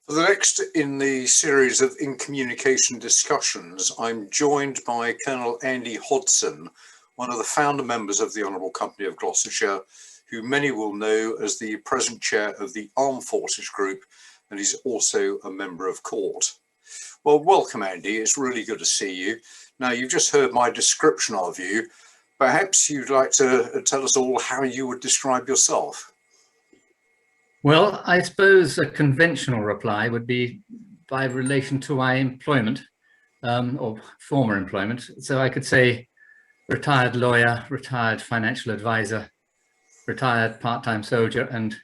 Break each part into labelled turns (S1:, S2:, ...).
S1: For the next in the series of In Communication discussions, I'm joined by Col Andy Hodson, one of the founder members of the Honourable Company of Gloucestershire, who many will know as the present chair of the Armed Forces Group, and he's also a member of court. Well, welcome, Andy. It's really good to see you. Now, you've just heard my description of you. Perhaps you'd like to tell us all how you would describe yourself.
S2: Well, I suppose a conventional reply would be by relation to my employment or former employment. So I could say retired lawyer, retired financial advisor, retired part-time soldier, and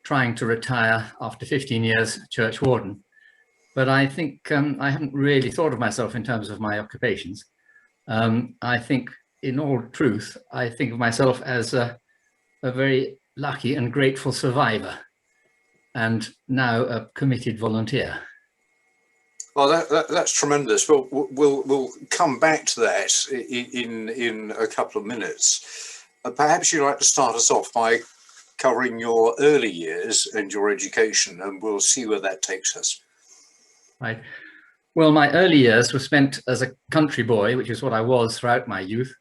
S2: trying to retire after 15 years church warden. But I think I haven't really thought of myself in terms of my occupations. I think, in all truth, I think of myself as a very lucky and grateful survivor, and now a committed volunteer.
S1: Well, that's tremendous. We'll come back to that in a couple of minutes. Perhaps you'd like to start us off by covering your early years and your education, and we'll see where that takes us.
S2: Right. Well, my early years were spent as a country boy, which is what I was throughout my youth,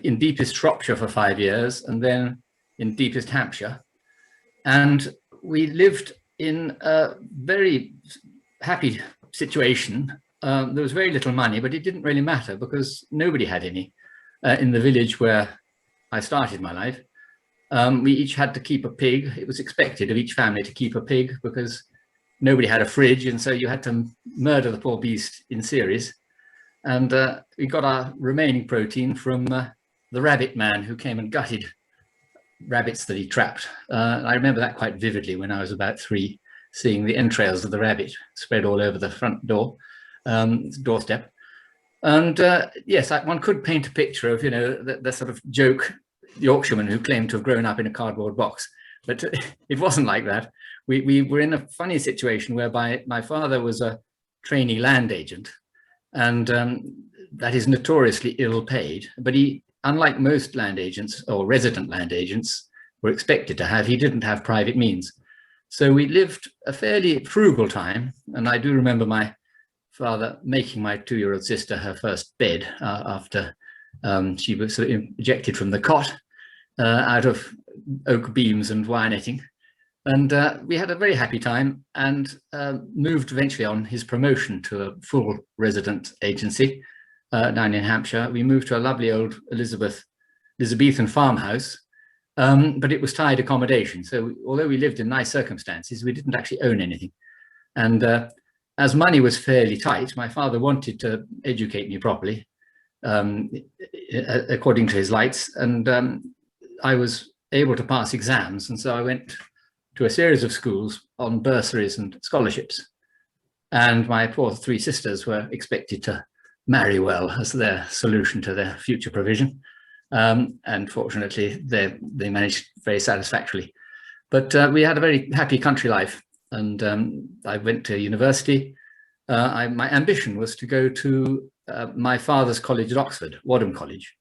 S2: in deepest Shropshire for 5 years, and then in deepest Hampshire. And we lived in a very happy situation. There was very little money, but it didn't really matter because nobody had any in the village where I started my life. We each had to keep a pig. It was expected of each family to keep a pig because nobody had a fridge, and so you had to murder the poor beast in series. And we got our remaining protein from the rabbit man who came and gutted rabbits that he trapped. I remember that quite vividly when I was about 3, seeing the entrails of the rabbit spread all over the front doorstep. And yes, one could paint a picture of, the sort of joke Yorkshireman who claimed to have grown up in a cardboard box. But it wasn't like that. We were in a funny situation whereby my father was a trainee land agent, and that is notoriously ill paid. But he, unlike most land agents or resident land agents were expected to have, he didn't have private means. So we lived a fairly frugal time. And I do remember my father making my 2-year-old sister her first bed after she was sort of ejected from the cot out of oak beams and wire netting. And we had a very happy time, and moved eventually on his promotion to a full resident agency down in Hampshire. We moved to a lovely old Elizabethan farmhouse, but it was tied accommodation. So although we lived in nice circumstances, we didn't actually own anything. And as money was fairly tight, my father wanted to educate me properly, according to his lights. And I was able to pass exams. And so I went to a series of schools on bursaries and scholarships. And my poor 3 sisters were expected to marry well as their solution to their future provision. And fortunately, they managed very satisfactorily. But we had a very happy country life. And I went to university. My ambition was to go to my father's college at Oxford, Wadham College,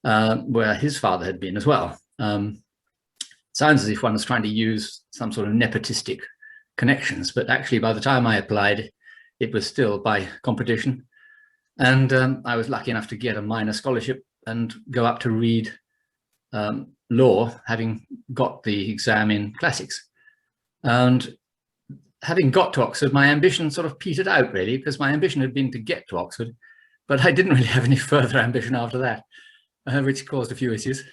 S2: where his father had been as well. Sounds as if one was trying to use some sort of nepotistic connections, but actually by the time I applied, it was still by competition. And I was lucky enough to get a minor scholarship and go up to read law, having got the exam in classics. And having got to Oxford, my ambition sort of petered out, really, because my ambition had been to get to Oxford, but I didn't really have any further ambition after that, which caused a few issues.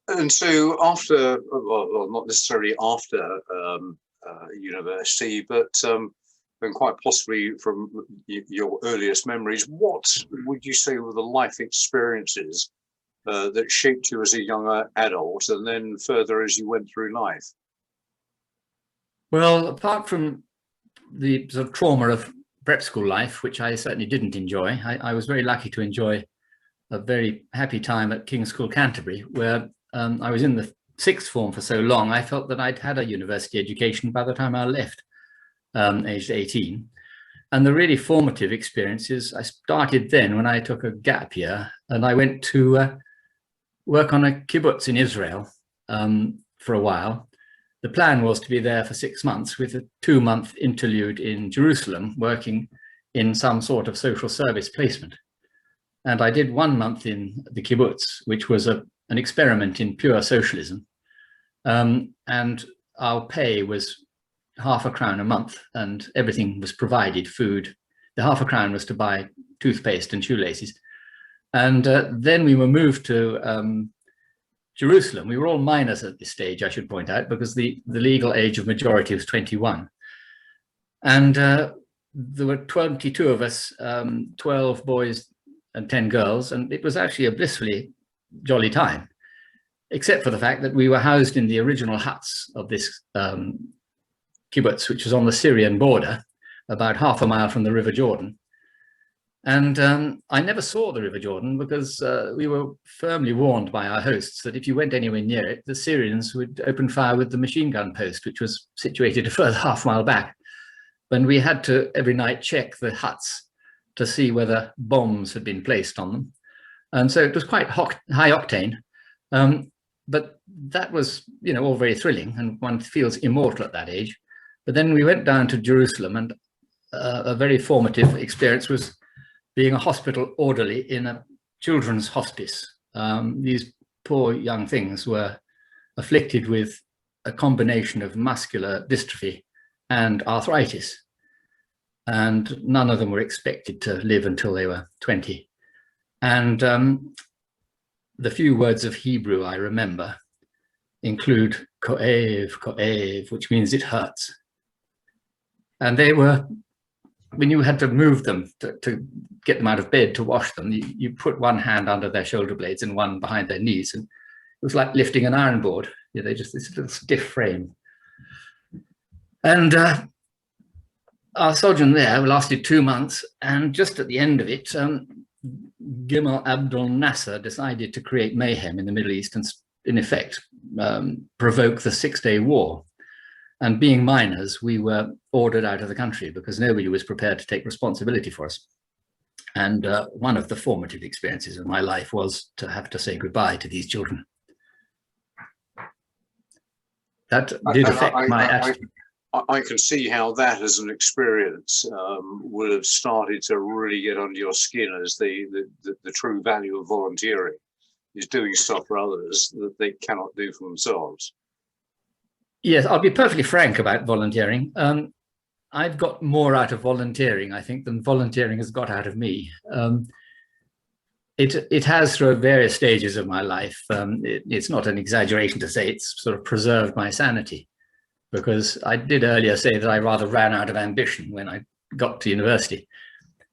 S1: And so after, well, not necessarily after university, but and quite possibly from your earliest memories, what would you say were the life experiences that shaped you as a young adult, and then further as you went through life?
S2: Well, apart from the sort of trauma of prep school life, which I certainly didn't enjoy, I was very lucky to enjoy a very happy time at King's School, Canterbury, where I was in the 6th form for so long, I felt that I'd had a university education by the time I left, aged 18. And the really formative experiences, I started then when I took a gap year and I went to work on a kibbutz in Israel for a while. the plan was to be there for 6 months with a 2-month interlude in Jerusalem, working in some sort of social service placement. And I did 1 month in the kibbutz, which was an experiment in pure socialism. And our pay was ½ a crown a month, and everything was provided, food. The ½ a crown was to buy toothpaste and shoelaces. And then we were moved to Jerusalem. We were all minors at this stage, I should point out, because the legal age of majority was 21. And there were 22 of us, 12 boys and 10 girls, and it was actually a blissfully jolly time, except for the fact that we were housed in the original huts of this kibbutz, which was on the Syrian border, about ½ a mile from the River Jordan. And I never saw the River Jordan because we were firmly warned by our hosts that if you went anywhere near it, the Syrians would open fire with the machine gun post, which was situated a further ½ mile back. And we had to every night check the huts to see whether bombs had been placed on them. And so it was quite high octane. But that was, you know, all very thrilling, and one feels immortal at that age. But then we went down to Jerusalem, and a very formative experience was being a hospital orderly in a children's hospice. These poor young things were afflicted with a combination of muscular dystrophy and arthritis, and none of them were expected to live until they were 20. And the few words of Hebrew I remember include ko'ev, ko'ev, which means it hurts. And they were, when you had to move them to get them out of bed to wash them, you put one hand under their shoulder blades and one behind their knees, and it was like lifting an iron board. You know, they just, this little stiff frame. And our sojourn there lasted 2 months, and just at the end of it, Gamal Abdel Nasser decided to create mayhem in the Middle East and, in effect, provoke the Six-Day War. And being minors, we were ordered out of the country because nobody was prepared to take responsibility for us. And one of the formative experiences of my life was to have to say goodbye to these children. That did affect my attitude.
S1: I can see how that as an experience would have started to really get under your skin, as the true value of volunteering is doing stuff for others that they cannot do for themselves.
S2: Yes, I'll be perfectly frank about volunteering. I've got more out of volunteering, I think, than volunteering has got out of me. It has, through various stages of my life, it's not an exaggeration to say it's sort of preserved my sanity, because I did earlier say that I rather ran out of ambition when I got to university.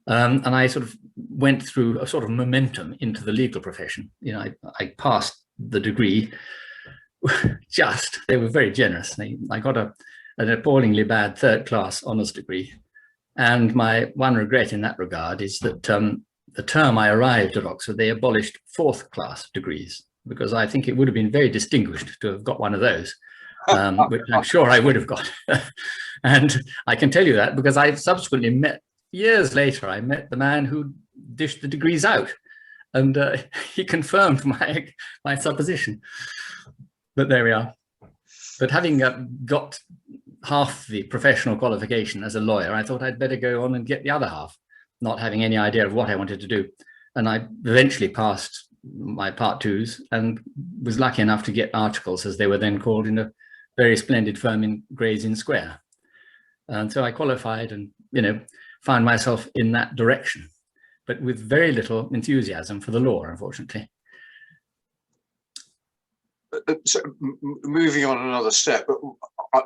S2: And I sort of went through a sort of momentum into the legal profession. You know, I passed the degree. They were very generous. I got an appallingly bad 3rd-class honours degree. And my one regret in that regard is that the term I arrived at Oxford, they abolished 4th-class degrees, because I think it would have been very distinguished to have got one of those, which I'm sure I would have got. And I can tell you that because I subsequently met, years later, I met the man who dished the degrees out, and he confirmed my supposition. But there we are. But having got half the professional qualification as a lawyer, I thought I'd better go on and get the other half, not having any idea of what I wanted to do. And I eventually passed my Part 2s and was lucky enough to get articles, as they were then called, in a very splendid firm in Gray's Inn Square. And so I qualified and, you know, found myself in that direction, but with very little enthusiasm for the law, unfortunately.
S1: So, moving on another step,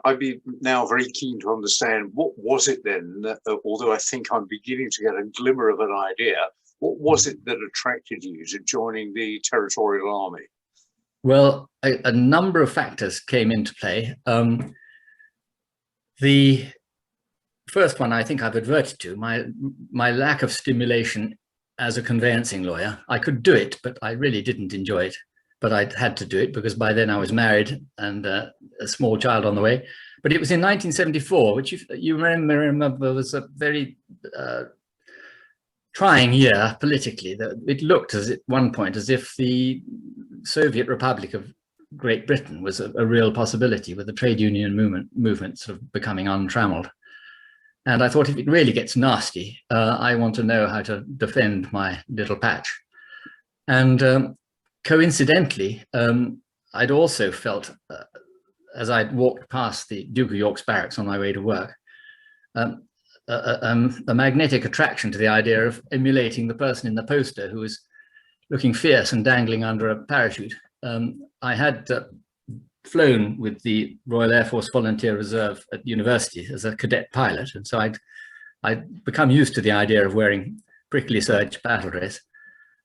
S1: I'd be now very keen to understand, what was it then, although I think I'm beginning to get a glimmer of an idea, what was it that attracted you to joining the Territorial Army?
S2: Well, a number of factors came into play. The first one I think I've adverted to, my lack of stimulation as a conveyancing lawyer. I could do it, but I really didn't enjoy it. But I had to do it because by then I was married and a small child on the way. But it was in 1974, which you remember was a very trying year politically. It looked at one point as if the Soviet Republic of Great Britain was a real possibility, with the trade union movement sort of becoming untrammeled. And I thought, if it really gets nasty, I want to know how to defend my little patch. And coincidentally, I'd also felt, as I'd walked past the Duke of York's barracks on my way to work, a magnetic attraction to the idea of emulating the person in the poster who was looking fierce and dangling under a parachute. I had flown with the Royal Air Force Volunteer Reserve at university as a cadet pilot, and so I'd become used to the idea of wearing prickly serge battle dress.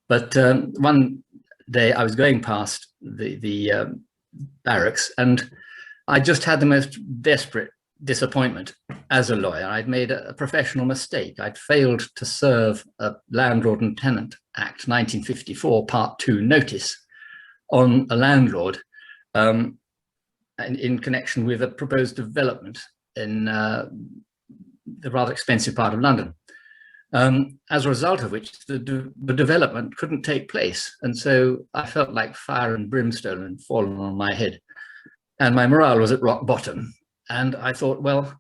S2: But one day I was going past the barracks, and I just had the most desperate disappointment as a lawyer. I'd made a professional mistake. I'd failed to serve a Landlord and Tenant Act 1954 Part 2 notice on a landlord in connection with a proposed development in the rather expensive part of London. As a result of which the development couldn't take place. And so I felt like fire and brimstone had fallen on my head, and my morale was at rock bottom. And I thought, well,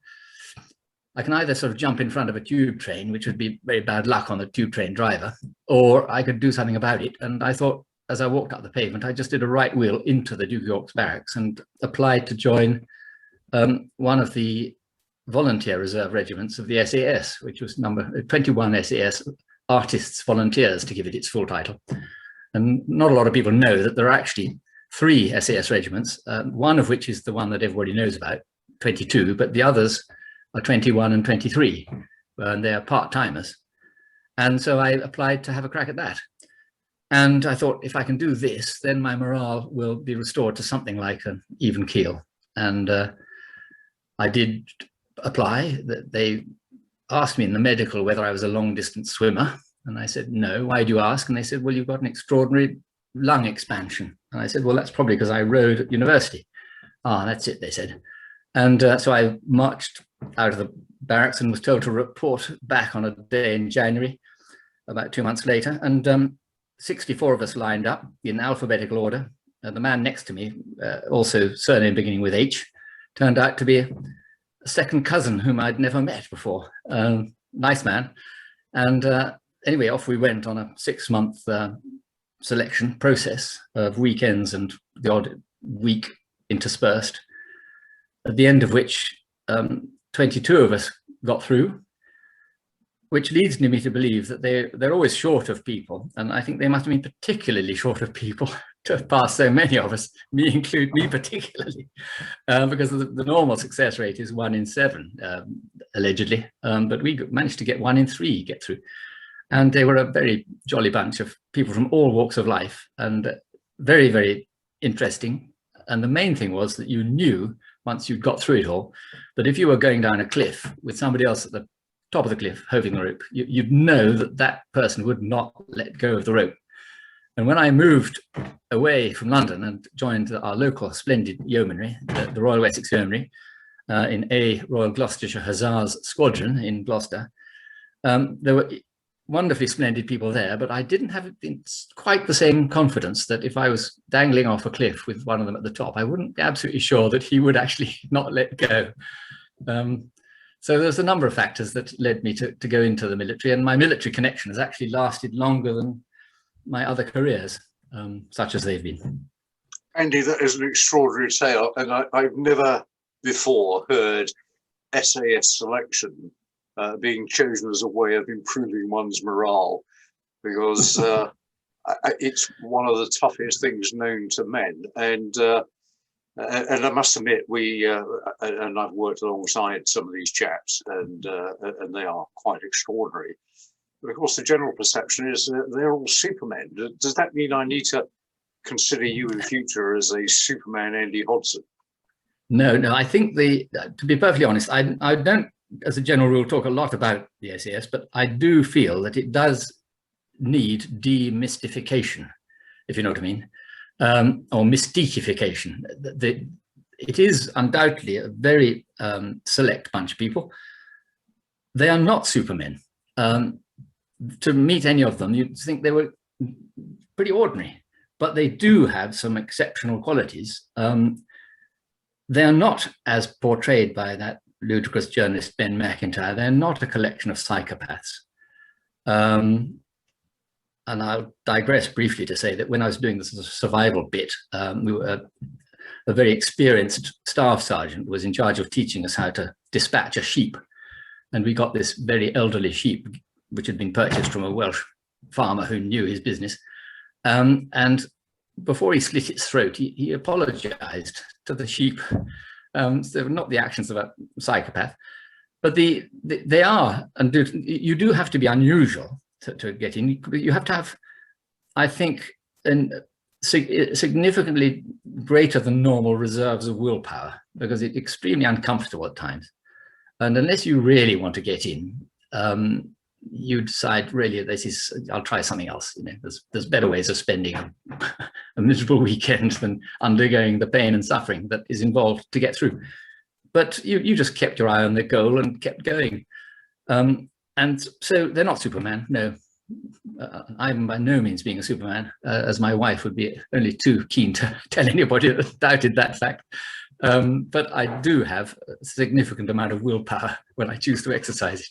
S2: I can either sort of jump in front of a tube train, which would be very bad luck on the tube train driver, or I could do something about it. And I thought, as I walked up the pavement, I just did a right wheel into the Duke of York's barracks and applied to join one of the volunteer reserve regiments of the SAS, which was number 21 SAS Artists Volunteers, to give it its full title. And not a lot of people know that there are actually 3 SAS regiments, one of which is the one that everybody knows about, 22, but the others are 21 and 23, and they are part-timers. And so I applied to have a crack at that. And I thought, if I can do this, then my morale will be restored to something like an even keel. And I did apply. They asked me in the medical whether I was a long-distance swimmer. And I said, no. Why do you ask? And they said, well, you've got an extraordinary lung expansion. And I said, well, that's probably because I rowed at university. Ah, that's it, they said. And so I marched out of the barracks and was told to report back on a day in January, about 2 months later. And 64 of us lined up in alphabetical order. The man next to me, also surname beginning with H, turned out to be a second cousin whom I'd never met before. Nice man. And anyway, off we went on a 6-month selection process of weekends and the odd week interspersed, at the end of which 22 of us got through, which leads me to believe that they're always short of people. And I think they must have been particularly short of people to pass so many of us, me particularly, because the normal success rate is 1 in 7, allegedly. But we managed to get 1 in 3 get through. And they were a very jolly bunch of people from all walks of life, and very, very interesting. And the main thing was that you knew, once you'd got through it all, that if you were going down a cliff with somebody else at the top of the cliff holding the rope, you'd know that that person would not let go of the rope. And when I moved away from London and joined our local splendid yeomanry, the Royal Wessex Yeomanry, in A Royal Gloucestershire Hussars Squadron in Gloucester, there were wonderfully splendid people there, but I didn't have quite the same confidence that if I was dangling off a cliff with one of them at the top, I wouldn't be absolutely sure that he would actually not let go. So there's a number of factors that led me to go into the military, and my military connection has actually lasted longer than my other careers, such as they've been.
S1: Andy, that is an extraordinary tale, and I've never before heard SAS Selection being chosen as a way of improving one's morale, because it's one of the toughest things known to men. And I must admit, and I've worked alongside some of these chaps, and they are quite extraordinary. But of course, the general perception is that they're all Supermen. Does that mean I need to consider you in future as a Superman Andy Hodson?
S2: No, I think to be perfectly honest, I don't, as a general rule, talk a lot about the SAS, but I do feel that it does need demystification, if you know what I mean, or mystification. It is undoubtedly a very select bunch of people. They are not Supermen. To meet any of them, you'd think they were pretty ordinary. but they do have some exceptional qualities. They are not, as portrayed by that ludicrous journalist Ben McIntyre, they're not a collection of psychopaths. And I'll digress briefly to say that when I was doing this survival bit, we were a very experienced staff sergeant was in charge of teaching us how to dispatch a sheep. And we got this very elderly sheep, which had been purchased from a Welsh farmer who knew his business. And before he slit its throat, he apologized to the sheep. So not the actions of a psychopath, but they are, and you do have to be unusual to get in. You have to have, I think, significantly greater than normal reserves of willpower, because it's extremely uncomfortable at times. And unless you really want to get in, you decide, really, I'll try something else. You know, there's better ways of spending a miserable weekend than undergoing the pain and suffering that is involved to get through. But you just kept your eye on the goal and kept going. And so they're not Superman, no. I'm by no means being a Superman, as my wife would be only too keen to tell anybody that doubted that fact. But I do have a significant amount of willpower when I choose to exercise it.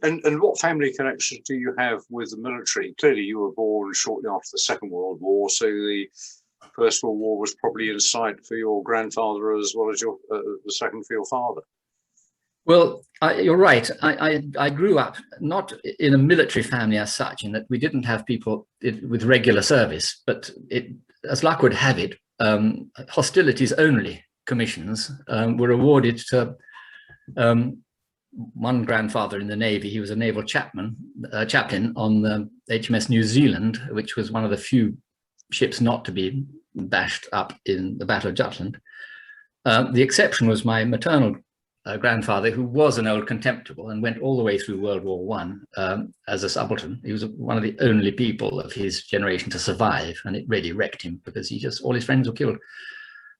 S1: And what family connections do you have with the military? Clearly, you were born shortly after the Second World War, so the First World War was probably in sight for your grandfather as well as the second for your father.
S2: Well, you're right. I grew up not in a military family as such, in that we didn't have people with regular service, but as luck would have it, hostilities only commissions were awarded to one grandfather in the Navy. He was a naval chaplain on the HMS New Zealand, which was one of the few ships not to be bashed up in the Battle of Jutland. The exception was my maternal grandfather, who was an old contemptible and went all the way through World War I as a subaltern. He was one of the only people of his generation to survive, and it really wrecked him because all his friends were killed.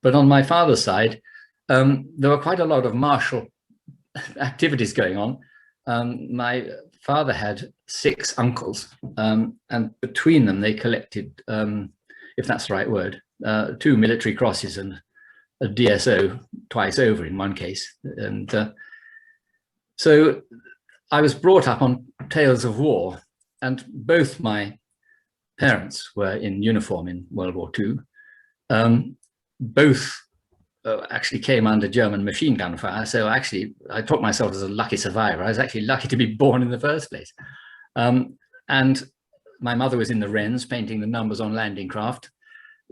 S2: But on my father's side, there were quite a lot of martial activities going on. My father had 6 uncles, and between them they collected, if that's the right word, 2 military crosses and a DSO twice over in one case. And so I was brought up on tales of war, and both my parents were in uniform in World War II. Both actually came under German machine gun fire. So actually, I taught myself as a lucky survivor. I was actually lucky to be born in the first place. And my mother was in the Wrens, painting the numbers on landing craft,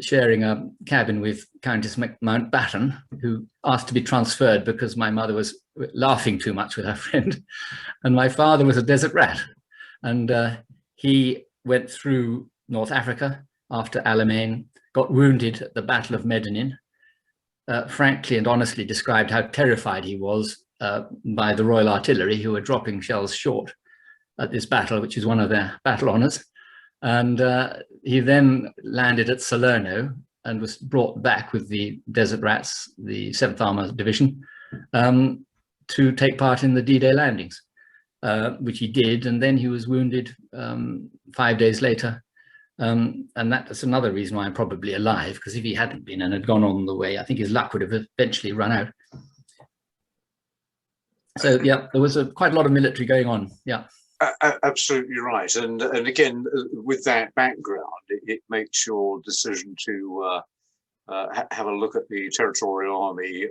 S2: sharing a cabin with Countess Mountbatten, who asked to be transferred because my mother was laughing too much with her friend. And my father was a desert rat. And he went through North Africa after Alamein, got wounded at the Battle of Medellin, frankly and honestly described how terrified he was by the Royal Artillery, who were dropping shells short at this battle, which is one of their battle honors. And he then landed at Salerno and was brought back with the Desert Rats, the 7th Armored Division, to take part in the D-Day landings, which he did. And then he was wounded 5 days later. And that's another reason why I'm probably alive, because if he hadn't been and had gone on the way, I think his luck would have eventually run out. So yeah, there was quite a lot of military going on. Yeah.
S1: Absolutely right. And again, with that background, it makes your decision to have a look at the Territorial Army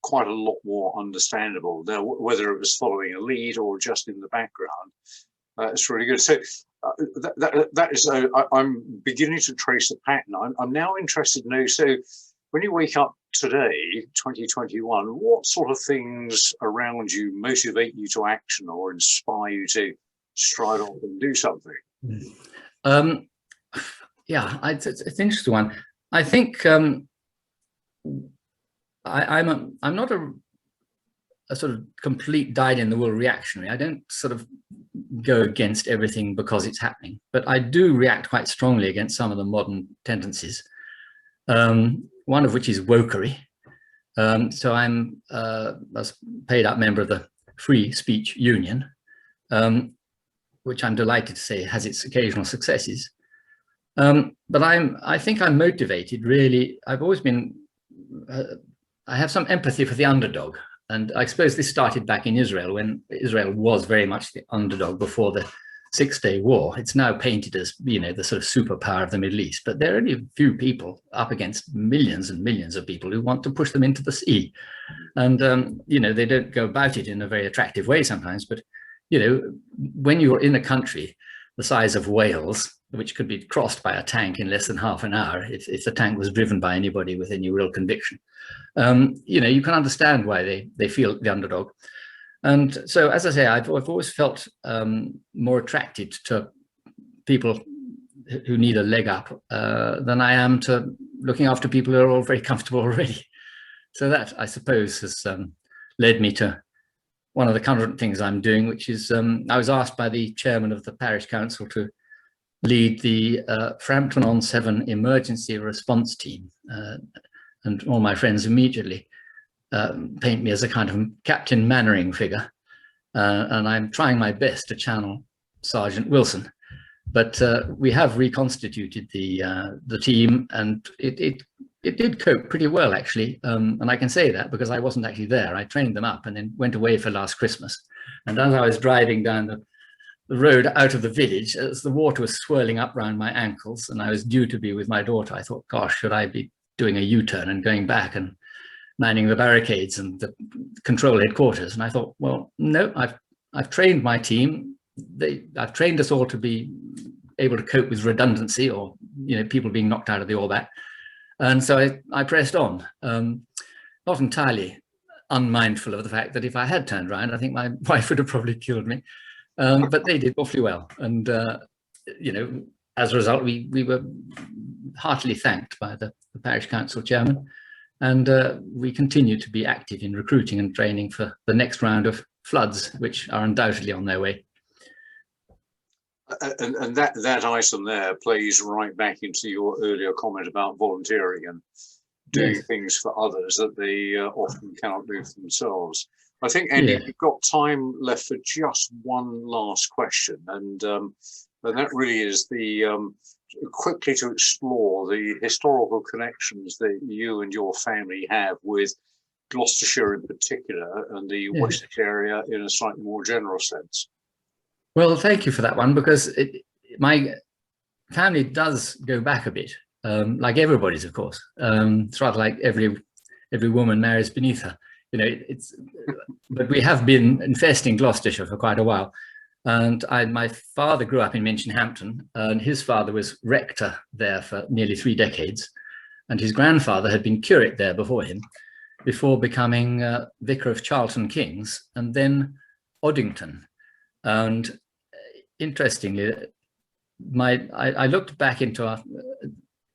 S1: quite a lot more understandable. Now, whether it was following a lead or just in the background, it's really good. So that is, I'm beginning to trace the pattern. I'm now interested to know, so when you wake up today, 2021, what sort of things around you motivate you to action or inspire you to stride off and do something?
S2: Yeah, it's an interesting one. I think I'm not a sort of complete dyed-in-the-wool reactionary. I don't sort of go against everything because it's happening, but I do react quite strongly against some of the modern tendencies. One of which is wokery. So I'm a paid-up member of the Free Speech Union, which I'm delighted to say has its occasional successes. But I think I'm motivated, really. I've always been, I have some empathy for the underdog. And I suppose this started back in Israel, when Israel was very much the underdog before the Six-Day War. It's now painted as, you know, the sort of superpower of the Middle East, but there are only a few people up against millions and millions of people who want to push them into the sea. And, you know, they don't go about it in a very attractive way sometimes, but, you know, when you're in a country the size of Wales, which could be crossed by a tank in less than half an hour, if the tank was driven by anybody with any real conviction, you know, you can understand why they feel the underdog. And so, as I say, I've always felt more attracted to people who need a leg up than I am to looking after people who are all very comfortable already. So that, I suppose, has led me to one of the current things I'm doing, which is I was asked by the chairman of the parish council to lead the Frampton-on-Severn emergency response team. And all my friends immediately paint me as a kind of Captain Mannering figure. And I'm trying my best to channel Sergeant Wilson. But we have reconstituted the team, and it did cope pretty well, actually. And I can say that because I wasn't actually there. I trained them up and then went away for last Christmas. And as I was driving down the road out of the village, as the water was swirling up around my ankles and I was due to be with my daughter, I thought, gosh, should I be doing a U-turn and going back and manning the barricades and the control headquarters? And I thought, well, no, I've trained my team. I've trained us all to be able to cope with redundancy, or, you know, people being knocked out of the All-Back. And so I pressed on, not entirely unmindful of the fact that if I had turned around, I think my wife would have probably killed me. But they did awfully well. And, you know, as a result, we were heartily thanked by the parish council chairman. And we continue to be active in recruiting and training for the next round of floods, which are undoubtedly on their way.
S1: And that item there plays right back into your earlier comment about volunteering and doing things for others that they often cannot do for themselves. I think, Andy, we've got time left for just one last question, and that really is the quickly to explore the historical connections that you and your family have with Gloucestershire in particular, and the Wessex area in a slightly more general sense.
S2: Well, thank you for that one, because my family does go back a bit, like everybody's, of course. It's rather like every woman marries beneath her. You know, but we have been infesting Gloucestershire for quite a while. And my father grew up in Minchinhampton, and his father was rector there for nearly 3 decades. And his grandfather had been curate there before him, before becoming vicar of Charlton Kings, and then Oddington. And interestingly, I looked back into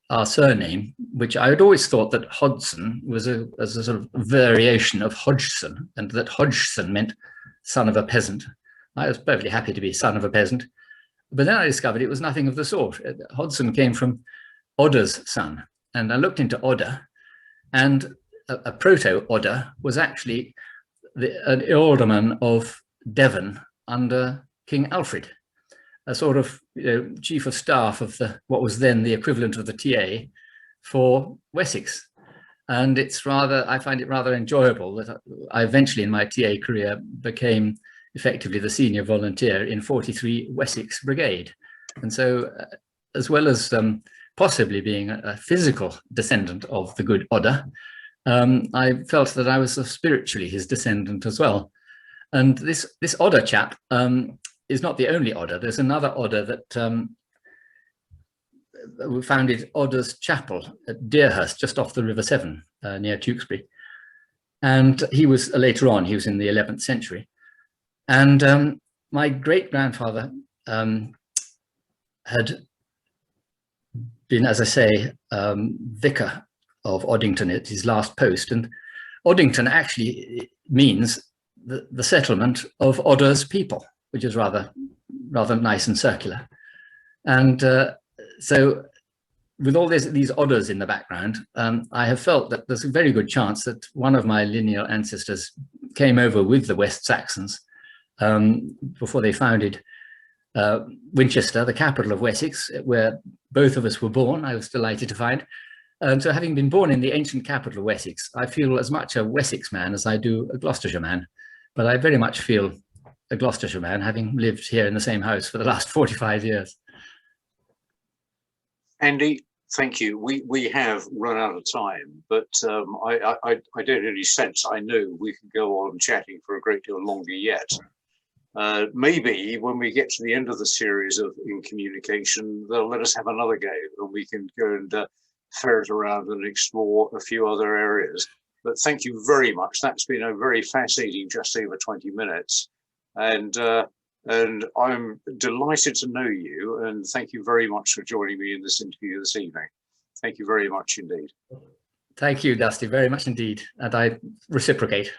S2: our surname, which I had always thought that Hodson was a sort of variation of Hodgson, and that Hodgson meant son of a peasant. I was perfectly happy to be son of a peasant, but then I discovered it was nothing of the sort. Hodson came from Odder's son, and I looked into Odder, and a proto-Odder was actually an eorldorman of Devon under King Alfred, a sort of, you know, chief of staff of what was then the equivalent of the TA for Wessex. And I find it rather enjoyable that I eventually in my TA career became effectively the senior volunteer in 43 Wessex Brigade. And so as well as possibly being a physical descendant of the good Odder, I felt that I was spiritually his descendant as well. And this Odder chap is not the only Odder. There's another Odder that we founded Odder's Chapel at Deerhurst, just off the River Severn, near Tewkesbury. And he was later on, he was in the 11th century. And my great-grandfather had been, as I say, vicar of Oddington at his last post. And Oddington actually means the settlement of Odder's people, which is rather nice and circular. And so with all these Odders in the background, I have felt that there's a very good chance that one of my lineal ancestors came over with the West Saxons before they founded Winchester, the capital of Wessex, where both of us were born, I was delighted to find. And so having been born in the ancient capital of Wessex, I feel as much a Wessex man as I do a Gloucestershire man. But I very much feel a Gloucestershire man, having lived here in the same house for the last 45 years.
S1: Andy, thank you. We have run out of time, but I don't really sense, I know we can go on chatting for a great deal longer yet. Maybe when we get to the end of the series of In Communication, they'll let us have another go and we can go and ferret around and explore a few other areas. But thank you very much. That's been a very fascinating just over 20 minutes. And I'm delighted to know you. And thank you very much for joining me in this interview this evening. Thank you very much indeed.
S2: Thank you, Dusty, very much indeed. And I reciprocate.